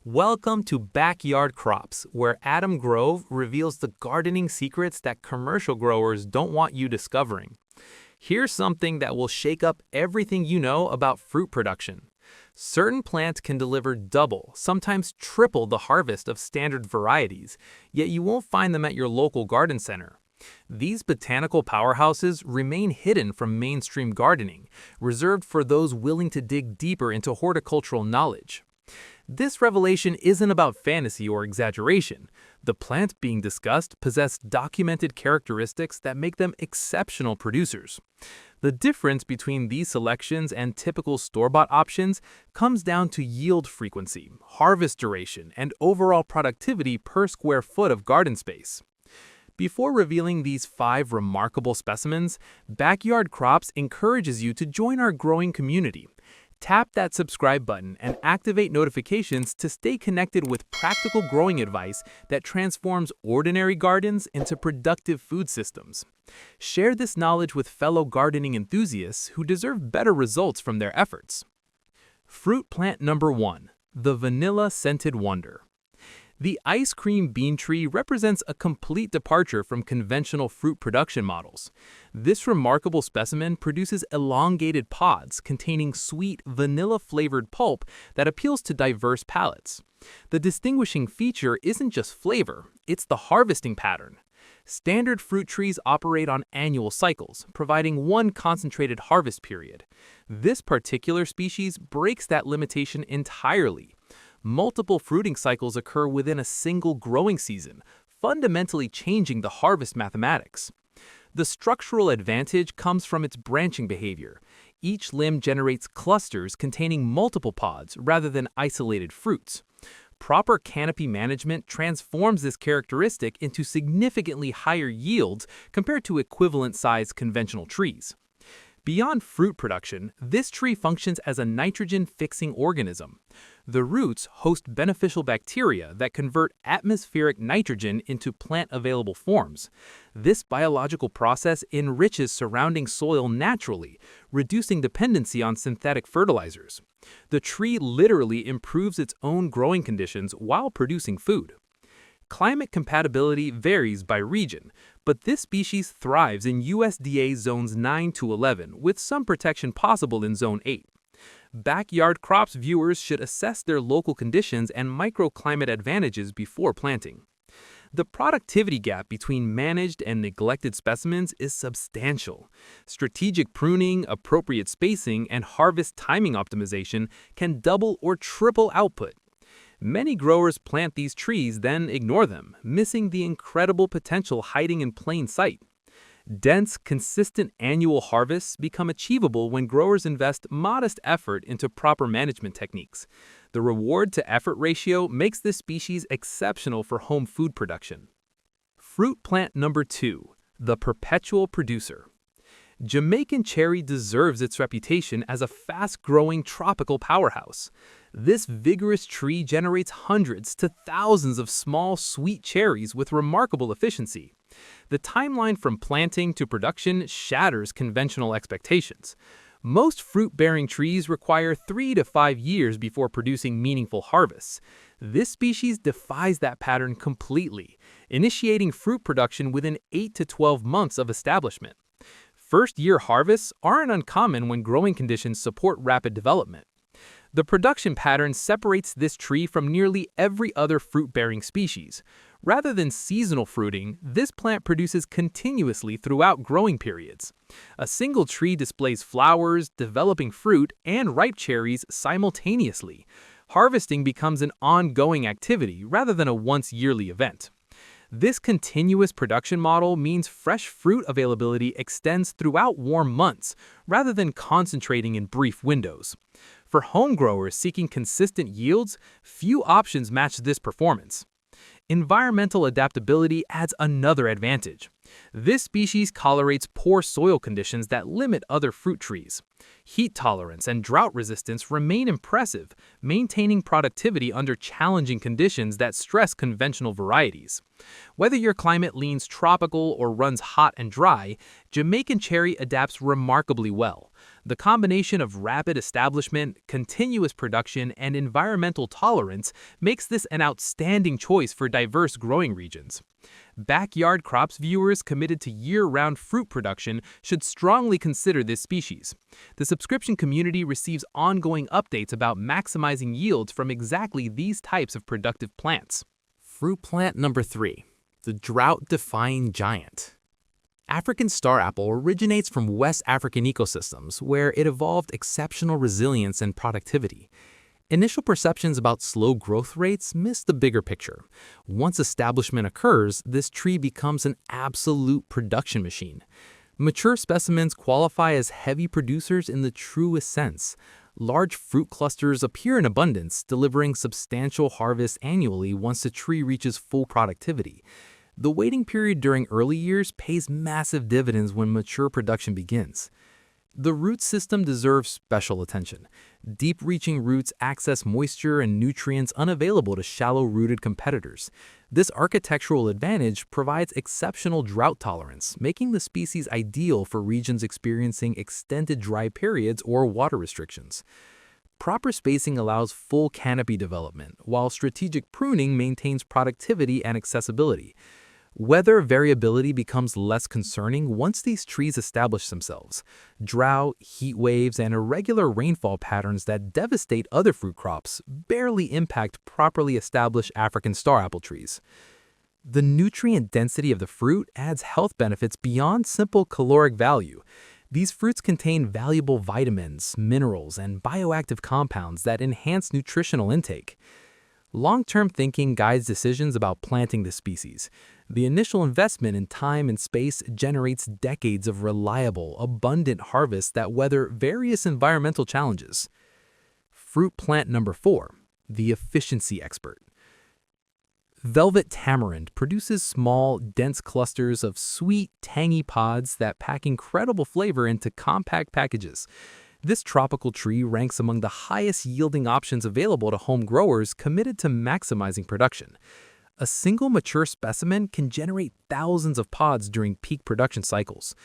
Welcome to Backyard Crops, where Adam Grove reveals the gardening secrets that commercial growers don't want you discovering. Here's something that will shake up everything you know about fruit production. Certain plants can deliver double, sometimes triple the harvest of standard varieties, yet you won't find them at your local garden center. These botanical powerhouses remain hidden from mainstream gardening, reserved for those willing to dig deeper into horticultural knowledge. This revelation isn't about fantasy or exaggeration. The plants being discussed possess documented characteristics that make them exceptional producers. The difference between these selections and typical store-bought options comes down to yield frequency, harvest duration, and overall productivity per square foot of garden space. Before revealing these 5 remarkable specimens, Backyard Crops encourages you to join our growing community. Tap that subscribe button and activate notifications to stay connected with practical growing advice that transforms ordinary gardens into productive food systems. Share this knowledge with fellow gardening enthusiasts who deserve better results from their efforts. Fruit plant number 1, the vanilla-scented wonder. The ice cream bean tree represents a complete departure from conventional fruit production models. This remarkable specimen produces elongated pods containing sweet, vanilla-flavored pulp that appeals to diverse palates. The distinguishing feature isn't just flavor, it's the harvesting pattern. Standard fruit trees operate on annual cycles, providing one concentrated harvest period. This particular species breaks that limitation entirely. Multiple fruiting cycles occur within a single growing season, fundamentally changing the harvest mathematics. The structural advantage comes from its branching behavior. Each limb generates clusters containing multiple pods rather than isolated fruits. Proper canopy management transforms this characteristic into significantly higher yields compared to equivalent-sized conventional trees. Beyond fruit production, this tree functions as a nitrogen-fixing organism. The roots host beneficial bacteria that convert atmospheric nitrogen into plant-available forms. This biological process enriches surrounding soil naturally, reducing dependency on synthetic fertilizers. The tree literally improves its own growing conditions while producing food. Climate compatibility varies by region, but this species thrives in USDA zones 9 to 11, with some protection possible in zone 8. Backyard Crops viewers should assess their local conditions and microclimate advantages before planting. The productivity gap between managed and neglected specimens is substantial. Strategic pruning, appropriate spacing, and harvest timing optimization can double or triple output. Many growers plant these trees, then ignore them, missing the incredible potential hiding in plain sight. Dense, consistent annual harvests become achievable when growers invest modest effort into proper management techniques. The reward-to-effort ratio makes this species exceptional for home food production. Fruit plant number 2, the perpetual producer. Jamaican cherry deserves its reputation as a fast-growing tropical powerhouse. This vigorous tree generates hundreds to thousands of small, sweet cherries with remarkable efficiency. The timeline from planting to production shatters conventional expectations. Most fruit-bearing trees require 3 to 5 years before producing meaningful harvests. This species defies that pattern completely, initiating fruit production within 8 to 12 months of establishment. First-year harvests aren't uncommon when growing conditions support rapid development. The production pattern separates this tree from nearly every other fruit-bearing species. Rather than seasonal fruiting, this plant produces continuously throughout growing periods. A single tree displays flowers, developing fruit, and ripe cherries simultaneously. Harvesting becomes an ongoing activity rather than a once-yearly event. This continuous production model means fresh fruit availability extends throughout warm months, rather than concentrating in brief windows. For home growers seeking consistent yields, few options match this performance. Environmental adaptability adds another advantage. This species tolerates poor soil conditions that limit other fruit trees. Heat tolerance and drought resistance remain impressive, maintaining productivity under challenging conditions that stress conventional varieties. Whether your climate leans tropical or runs hot and dry, Jamaican cherry adapts remarkably well. The combination of rapid establishment, continuous production, and environmental tolerance makes this an outstanding choice for diverse growing regions. Backyard crops viewers committed to year-round fruit production should strongly consider this species. The subscription community receives ongoing updates about maximizing yields from exactly these types of productive plants. Fruit plant number 3, the drought-defying giant. African star apple originates from West African ecosystems where it evolved exceptional resilience and productivity. Initial perceptions about slow growth rates miss the bigger picture. Once establishment occurs, this tree becomes an absolute production machine. Mature specimens qualify as heavy producers in the truest sense. Large fruit clusters appear in abundance, delivering substantial harvests annually once the tree reaches full productivity. The waiting period during early years pays massive dividends when mature production begins. The root system deserves special attention. Deep-reaching roots access moisture and nutrients unavailable to shallow-rooted competitors. This architectural advantage provides exceptional drought tolerance, making the species ideal for regions experiencing extended dry periods or water restrictions. Proper spacing allows full canopy development, while strategic pruning maintains productivity and accessibility. Weather variability becomes less concerning once these trees establish themselves. Drought, heat waves, and irregular rainfall patterns that devastate other fruit crops barely impact properly established African star apple trees. The nutrient density of the fruit adds health benefits beyond simple caloric value. These fruits contain valuable vitamins, minerals, and bioactive compounds that enhance nutritional intake. Long-term thinking guides decisions about planting this species. The initial investment in time and space generates decades of reliable, abundant harvests that weather various environmental challenges. Fruit plant number 4, the efficiency expert. Velvet tamarind produces small, dense clusters of sweet, tangy pods that pack incredible flavor into compact packages. This tropical tree ranks among the highest yielding options available to home growers committed to maximizing production. A single mature specimen can generate thousands of pods during peak production cycles.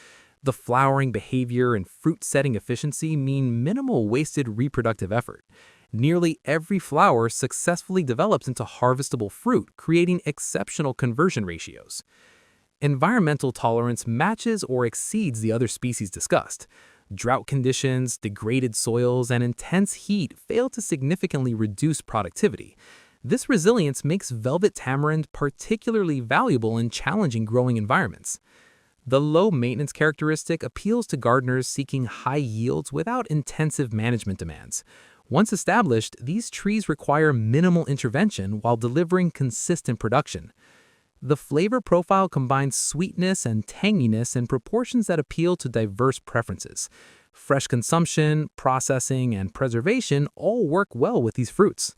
The flowering behavior and fruit-setting efficiency mean minimal wasted reproductive effort. Nearly every flower successfully develops into harvestable fruit, creating exceptional conversion ratios. Environmental tolerance matches or exceeds the other species discussed. Drought conditions, degraded soils, and intense heat fail to significantly reduce productivity. This resilience makes velvet tamarind particularly valuable in challenging growing environments. The low maintenance characteristic appeals to gardeners seeking high yields without intensive management demands. Once established, these trees require minimal intervention while delivering consistent production. The flavor profile combines sweetness and tanginess in proportions that appeal to diverse preferences. Fresh consumption, processing, and preservation all work well with these fruits.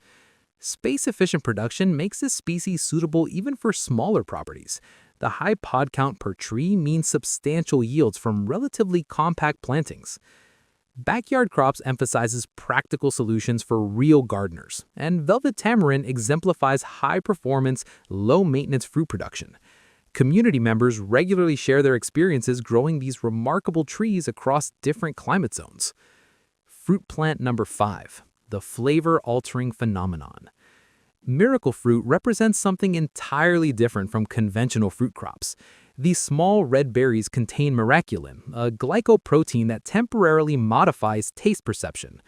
Space-efficient production makes this species suitable even for smaller properties. The high pod count per tree means substantial yields from relatively compact plantings. Backyard crops emphasizes practical solutions for real gardeners, and velvet tamarind exemplifies high-performance, low-maintenance fruit production. Community members regularly share their experiences growing these remarkable trees across different climate zones. Fruit plant number 5, the flavor-altering phenomenon. Miracle fruit represents something entirely different from conventional fruit crops. These small red berries contain miraculin, a glycoprotein that temporarily modifies taste perception.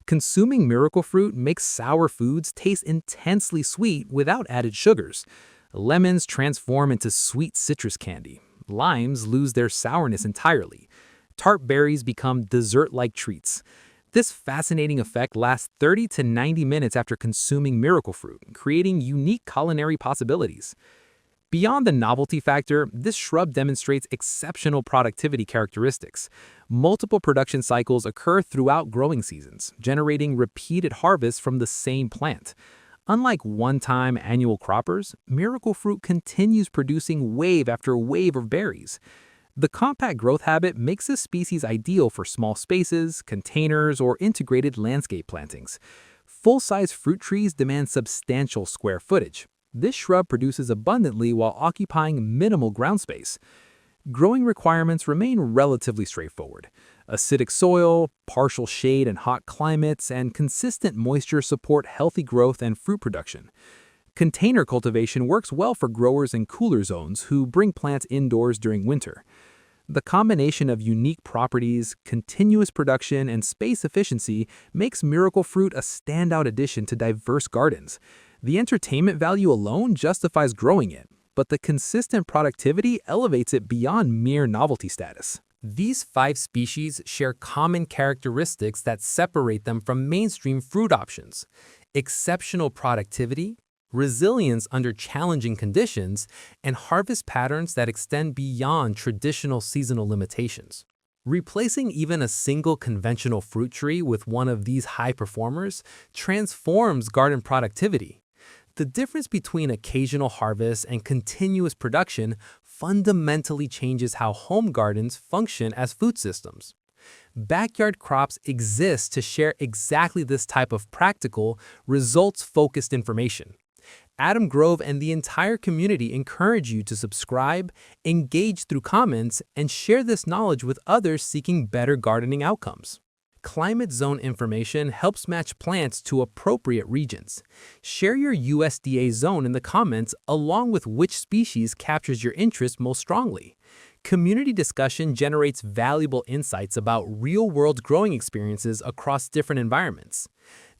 Consuming miracle fruit makes sour foods taste intensely sweet without added sugars. Lemons transform into sweet citrus candy. Limes lose their sourness entirely. Tart berries become dessert-like treats. This fascinating effect lasts 30 to 90 minutes after consuming miracle fruit, creating unique culinary possibilities. Beyond the novelty factor, this shrub demonstrates exceptional productivity characteristics. Multiple production cycles occur throughout growing seasons, generating repeated harvests from the same plant. Unlike one-time annual croppers, miracle fruit continues producing wave after wave of berries. The compact growth habit makes this species ideal for small spaces, containers, or integrated landscape plantings. Full-size fruit trees demand substantial square footage. This shrub produces abundantly while occupying minimal ground space. Growing requirements remain relatively straightforward. Acidic soil, partial shade in hot climates, and consistent moisture support healthy growth and fruit production. Container cultivation works well for growers in cooler zones who bring plants indoors during winter. The combination of unique properties, continuous production, and space efficiency makes miracle fruit a standout addition to diverse gardens. The entertainment value alone justifies growing it, but the consistent productivity elevates it beyond mere novelty status. These 5 species share common characteristics that separate them from mainstream fruit options: exceptional productivity, resilience under challenging conditions, and harvest patterns that extend beyond traditional seasonal limitations. Replacing even a single conventional fruit tree with one of these high performers transforms garden productivity. The difference between occasional harvests and continuous production fundamentally changes how home gardens function as food systems. Backyard crops exist to share exactly this type of practical, results-focused information. Adam Grove and the entire community encourage you to subscribe, engage through comments, and share this knowledge with others seeking better gardening outcomes. Climate zone information helps match plants to appropriate regions. Share your USDA zone in the comments along with which species captures your interest most strongly. Community discussion generates valuable insights about real-world growing experiences across different environments.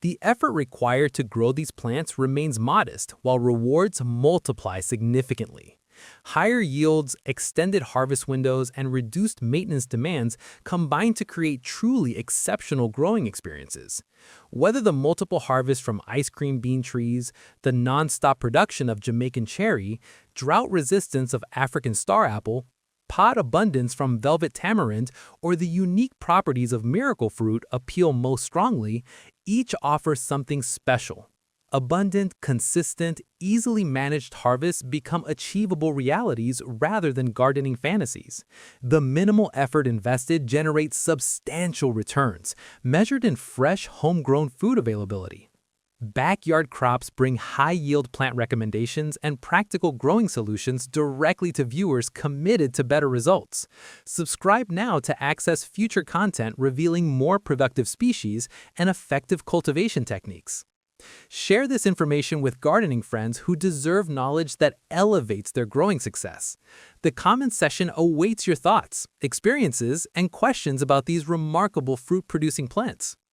The effort required to grow these plants remains modest, while rewards multiply significantly. Higher yields, extended harvest windows, and reduced maintenance demands combine to create truly exceptional growing experiences. Whether the multiple harvests from ice cream bean trees, the non-stop production of Jamaican cherry, drought resistance of African star apple, pod abundance from velvet tamarind, or the unique properties of miracle fruit appeal most strongly, each offers something special. Abundant, consistent, easily managed harvests become achievable realities rather than gardening fantasies. The minimal effort invested generates substantial returns, measured in fresh, homegrown food availability. Backyard crops bring high-yield plant recommendations and practical growing solutions directly to viewers committed to better results. Subscribe now to access future content revealing more productive species and effective cultivation techniques. Share this information with gardening friends who deserve knowledge that elevates their growing success. The comments section awaits your thoughts, experiences, and questions about these remarkable fruit-producing plants.